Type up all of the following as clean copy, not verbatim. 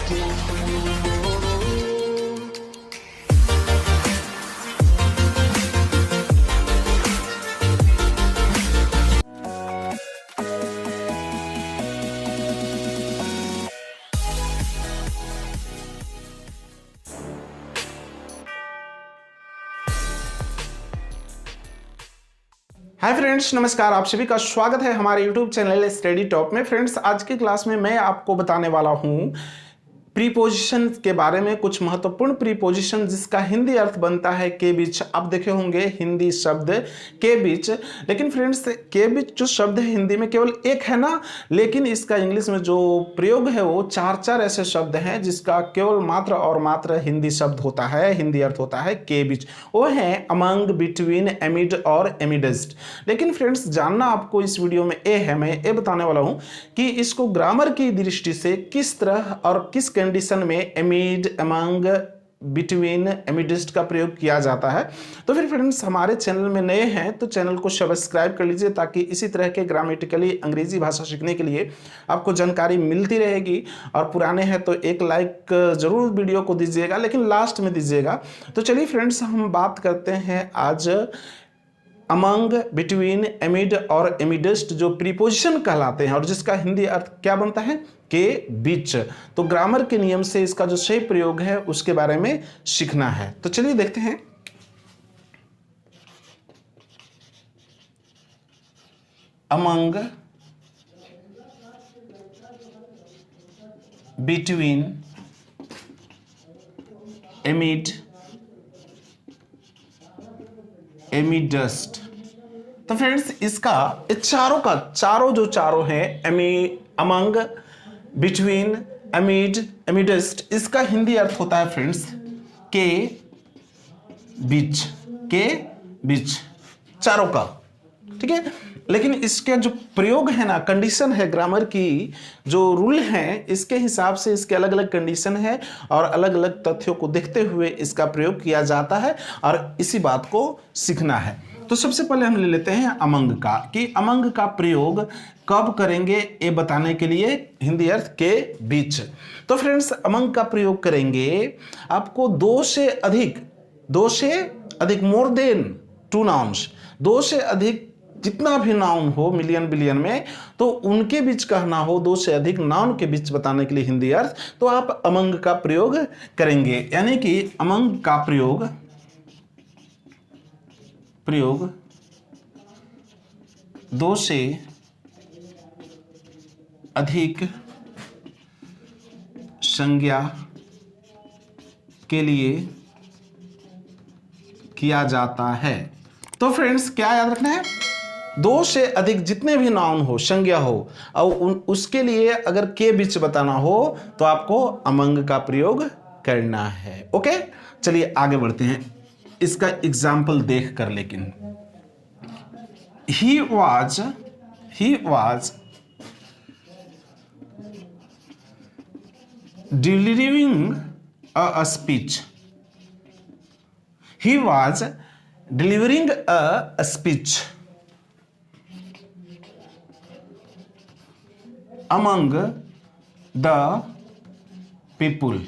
Hi friends, नमस्कार। आप सभी का स्वागत है हमारे यूट्यूब चैनल स्टडी टॉप में। फ्रेंड्स, आज की क्लास में मैं आपको बताने वाला हूं प्रीपोजिशन के बारे में, कुछ महत्वपूर्ण प्रीपोजिशन जिसका हिंदी अर्थ बनता है के बीच। आप देखे होंगे हिंदी शब्द के बीच, लेकिन फ्रेंड्स के बीच जो शब्द है हिंदी में केवल एक है ना, लेकिन इसका इंग्लिश में जो प्रयोग है वो चार ऐसे शब्द हैं जिसका केवल मात्र और मात्र हिंदी शब्द होता है, हिंदी अर्थ होता है के बीच। वो है अमंग, बिटवीन, एमिड और एमिडस्ट। लेकिन फ्रेंड्स, जानना आपको इस वीडियो में मैं ये बताने वाला हूं कि इसको ग्रामर की दृष्टि से किस तरह और किस कंडीशन में एमिड, अमंग, बिटवीन, एमिडस्ट का प्रयोग किया जाता है। तो फिर फ्रेंड्स, हमारे चैनल में नए हैं तो चैनल को सब्सक्राइब कर लीजिए ताकि इसी तरह के ग्रामेटिकली अंग्रेजी भाषा सीखने के लिए आपको जानकारी मिलती रहेगी। और पुराने हैं तो एक लाइक जरूर वीडियो को दीजिएगा, लेकिन लास्ट में दीजिएगा। तो चलिए फ्रेंड्स, हम बात करते हैं आज अमंग, बिटवीन, एमिड और एमिडस्ट जो प्रीपोजिशन कहलाते हैं और जिसका हिंदी अर्थ क्या बनता है, के बीच। तो ग्रामर के नियम से इसका जो सही प्रयोग है उसके बारे में सीखना है। तो चलिए देखते हैं। Among, between, एमिड, amidst. तो फ्रेंड्स, इसका चारों हैं, अमंग, बिटवीन, एमिड, एमिडस्ट, इसका हिंदी अर्थ होता है फ्रेंड्स के बीच, के बीच, चारों का। ठीक है, लेकिन इसके जो प्रयोग है ना, कंडीशन है, ग्रामर की जो रूल है, इसके हिसाब से इसके अलग अलग कंडीशन है और अलग अलग तथ्यों को देखते हुए इसका प्रयोग किया जाता है और इसी बात को सीखना है। तो सबसे पहले हम ले लेते हैं अमंग का, कि अमंग का प्रयोग कब करेंगे ये बताने के लिए हिंदी अर्थ के बीच। तो फ्रेंड्स, अमंग का प्रयोग करेंगे आपको दो से अधिक मोर देन 2 नाउन्स, 2 से अधिक जितना भी नाउन हो मिलियन बिलियन में, तो उनके बीच कहना हो, 2 से अधिक नाउन के बीच बताने के लिए हिंदी अर्थ, तो आप अमंग का प्रयोग करेंगे। यानी कि अमंग का प्रयोग 2 से अधिक संज्ञा के लिए किया जाता है। तो फ्रेंड्स, क्या याद रखना है, 2 से अधिक जितने भी नाउन हो, संज्ञा हो, और उसके लिए अगर के बीच बताना हो तो आपको अमंग का प्रयोग करना है। ओके, चलिए आगे बढ़ते हैं इसका एग्जाम्पल देख कर। लेकिन he was delivering a speech. He was delivering a speech among the people.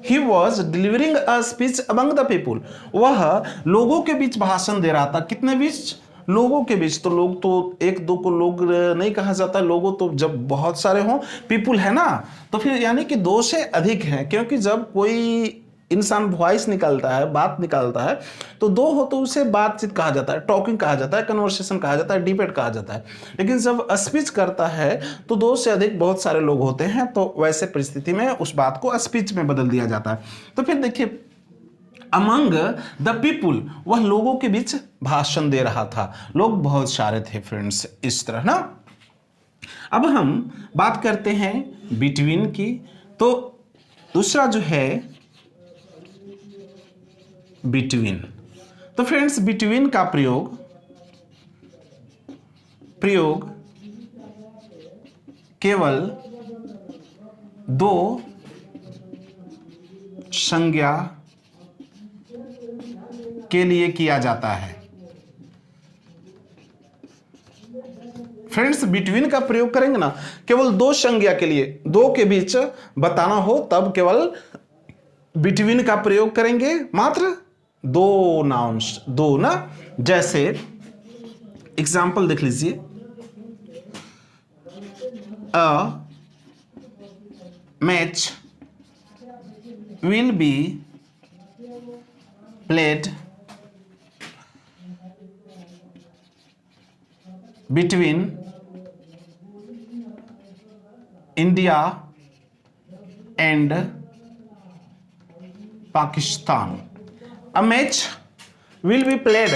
He was delivering a speech among the people. वह लोगों के बीच भाषण दे रहा था। कितने बीच? लोगों के बीच। तो लोग तो एक दो को लोग नहीं कहा जाता, लोगों तो जब बहुत सारे हों, पीपुल है ना, तो फिर यानी कि 2 से अधिक हैं, क्योंकि जब कोई इंसान वॉइस निकालता है, बात निकालता है, तो 2 हो तो उसे बातचीत कहा जाता है, टॉकिंग कहा जाता है, कन्वर्सेशन कहा जाता है, डिबेट कहा जाता है। लेकिन जब स्पीच करता है तो 2 से अधिक बहुत सारे लोग होते हैं, तो वैसे परिस्थिति में उस बात को स्पीच में बदल दिया जाता है। तो फिर देखिए, अमंग द पीपुल, वह लोगों के बीच भाषण दे रहा था, लोग बहुत सारे थे फ्रेंड्स, इस तरह ना। अब हम बात करते हैं बिटवीन की। तो दूसरा जो है बिटवीन। तो फ्रेंड्स, बिटवीन का प्रयोग केवल 2 संज्ञा के लिए किया जाता है। फ्रेंड्स बिटवीन का प्रयोग करेंगे ना केवल दो संज्ञा के लिए, दो के बीच बताना हो तब केवल बिटवीन का प्रयोग करेंगे, मात्र दो नाउन्स, दो ना। जैसे एग्जाम्पल देख लीजिए, a match will be played between India and Pakistan. A match will be played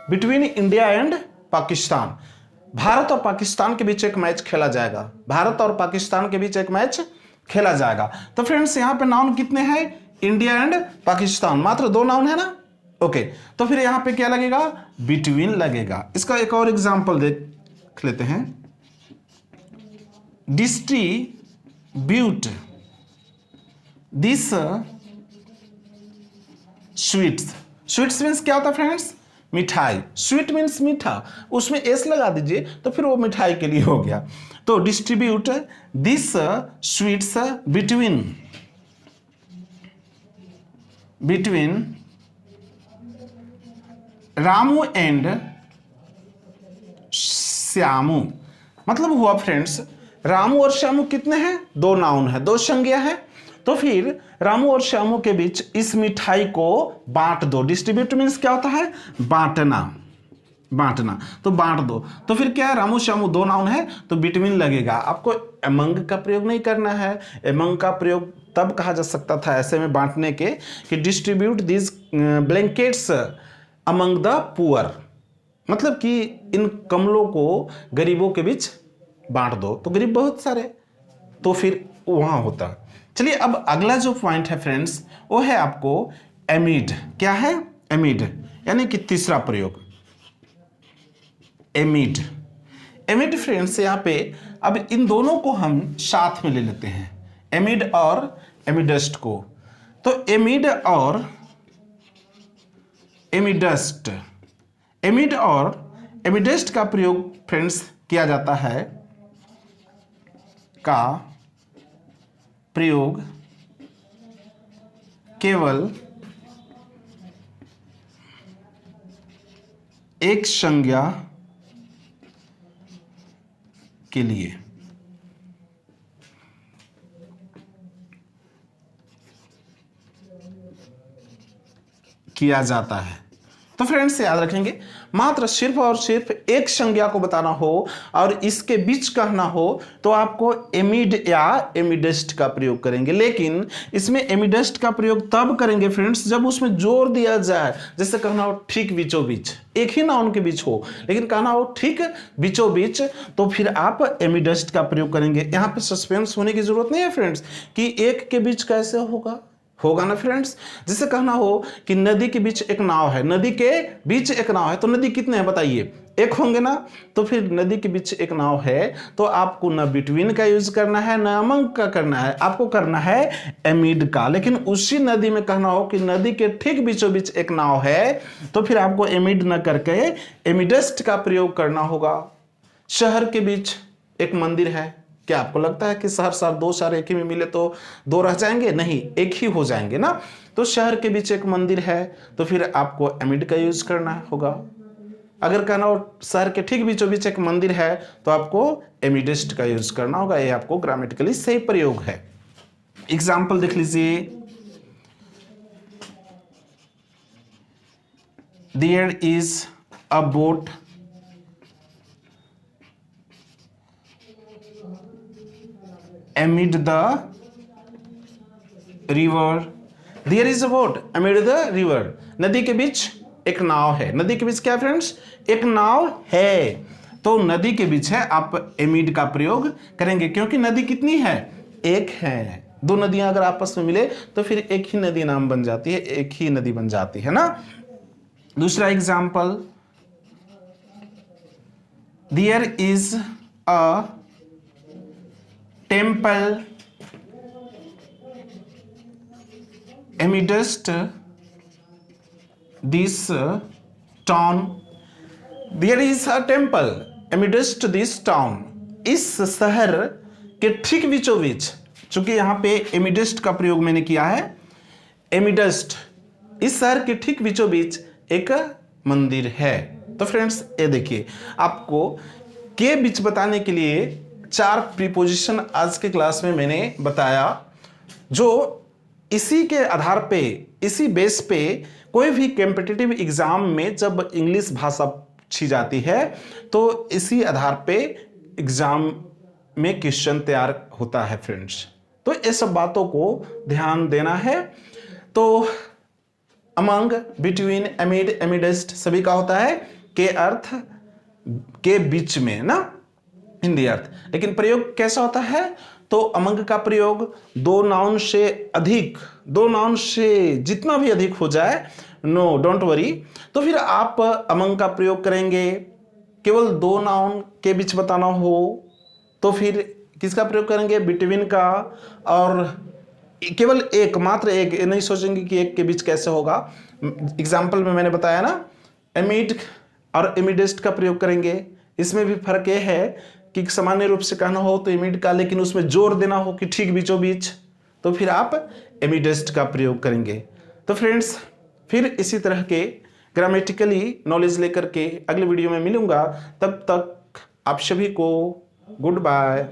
between India and Pakistan. Bharat और पाकिस्तान के बीच एक मैच खेला जाएगा, भारत और पाकिस्तान के बीच एक मैच खेला जाएगा। तो फ्रेंड्स यहां पे नाउन कितने हैं? इंडिया एंड पाकिस्तान, मात्र दो नाउन है ना। ओके, तो फिर यहां पे क्या लगेगा? बिटवीन लगेगा। इसका एक और एग्जांपल देख लेते हैं, distribute this sweets. Sweets means क्या होता है फ्रेंड्स? मिठाई। स्वीट मीन्स मीठा, उसमें एस लगा दीजिए तो फिर वो मिठाई के लिए हो गया। तो distribute this sweets between Ramu and Shyamu. मतलब हुआ फ्रेंड्स, रामू और श्यामू कितने हैं? दो नाउन है, दो संज्ञा है। तो फिर रामू और श्यामू के बीच इस मिठाई को बांट दो। डिस्ट्रीब्यूट मीन्स क्या होता है? बांटना, बांटना। तो बांट दो, तो फिर क्या है? रामू श्यामू दो नाउन है तो बिटवीन लगेगा। आपको अमंग का प्रयोग नहीं करना है। अमंग का प्रयोग तब कहा जा सकता था ऐसे में बांटने के कि distribute this blankets among the poor, मतलब कि इन कमलों को गरीबों के बीच बांट दो। तो गरीब बहुत सारे, तो फिर वहां होता। चलिए अब अगला जो पॉइंट है फ्रेंड्स वो है आपको एमिड। क्या है? एमिड, यानी कि तीसरा प्रयोग एमिड। एमिड फ्रेंड्स यहाँ पे अब इन दोनों को हम साथ में ले लेते हैं, एमिड और एमिडस्ट को। तो एमिड और एमिडस्ट, एमिड और एमिडस्ट का प्रयोग फ्रेंड्स किया जाता है, का प्रयोग केवल एक संज्ञा के लिए किया जाता है। तो फ्रेंड्स याद रखेंगे, मात्र सिर्फ और सिर्फ एक संज्ञा को बताना हो और इसके बीच कहना हो तो आपको एमिड या एमिडस्ट का प्रयोग करेंगे। लेकिन इसमें एमिडस्ट का प्रयोग तब करेंगे फ्रेंड्स जब उसमें जोर दिया जाए, जैसे कहना हो ठीक बीचों बीच, एक ही नाउन के बीच हो लेकिन कहना हो ठीक बीचों बीच, तो फिर आप एमिडस्ट का प्रयोग करेंगे। यहाँ पे सस्पेंस होने की जरूरत नहीं है फ्रेंड्स कि एक के बीच कैसे होगा, होगा ना फ्रेंड्स। जैसे कहना हो कि नदी के बीच एक नाव है, नदी के बीच एक नाव है, तो नदी कितने हैं बताइए? एक होंगे ना। तो फिर नदी के बीच एक नाव है तो आपको न बिटवीन का यूज करना है न अमंग का करना है, आपको करना है एमिड का। लेकिन उसी नदी में कहना हो कि नदी के ठीक बीचों बीच एक नाव है तो फिर आपको एमिड न करके एमिडस्ट का प्रयोग करना होगा। शहर के बीच एक मंदिर है, क्या आपको लगता है कि शहर दो शहर एक ही में मिले तो दो रह जाएंगे? नहीं, एक ही हो जाएंगे ना। तो शहर के बीच एक मंदिर है तो फिर आपको एमिड का यूज करना होगा। अगर कहना हो शहर के ठीक बीचों बीच एक मंदिर है तो आपको एमिडस्ट का यूज करना होगा। ये आपको ग्रामेटिकली सही प्रयोग है। एग्जाम्पल देख लीजिए, there is a boat amid the river, there is a boat amid the river। नदी के बीच एक नाव है। नदी के बीच क्या फ्रेंड्स? एक नाव है। तो नदी के बीच है, आप एमिड का प्रयोग करेंगे क्योंकि नदी कितनी है? एक है। दो नदियां अगर आपस में मिले तो फिर एक ही नदी नाम बन जाती है, एक ही नदी बन जाती है ना। दूसरा example, there is a temple amidst this town। there is a temple amidst this town, इस शहर के ठीक बीचों बीच, चूंकि यहाँ पे एमिडेस्ट का प्रयोग मैंने किया है, एमिडेस्ट, इस शहर के ठीक बीचों बीच एक मंदिर है। तो फ्रेंड्स ये देखिए, आपको के बीच बताने के लिए 4 प्रीपोजिशन आज के क्लास में मैंने बताया, जो इसी के आधार पे, इसी बेस पे कोई भी कॉम्पिटिटिव एग्जाम में जब इंग्लिश भाषा पूछी जाती है तो इसी आधार पे एग्जाम में क्वेश्चन तैयार होता है फ्रेंड्स। तो ये सब बातों को ध्यान देना है। तो अमंग, बिटवीन, एमिड, एमिडेस्ट सभी का होता है के अर्थ, के बीच में ना, हिंदी अर्थ। लेकिन प्रयोग कैसा होता है? तो अमंग का प्रयोग दो नाउन से अधिक, दो नाउन से जितना भी अधिक हो जाए, नो डोंट वरी, तो फिर आप अमंग का प्रयोग करेंगे। केवल 2 नाउन के बीच बताना हो तो फिर किसका प्रयोग करेंगे? बिटवीन का। और केवल एक, मात्र एक, ये नहीं सोचेंगे कि एक के बीच कैसे होगा। एग्जाम्पल में मैंने बताया ना, एमिड और एमिडेस्ट का प्रयोग करेंगे। इसमें भी फर्क ये है कि सामान्य रूप से कहना हो तो एमिड का, लेकिन उसमें जोर देना हो कि ठीक बीचों बीच, तो फिर आप एमिडेस्ट का प्रयोग करेंगे। तो फ्रेंड्स फिर इसी तरह के ग्रामेटिकली नॉलेज लेकर के अगले वीडियो में मिलूंगा। तब तक आप सभी को गुड बाय।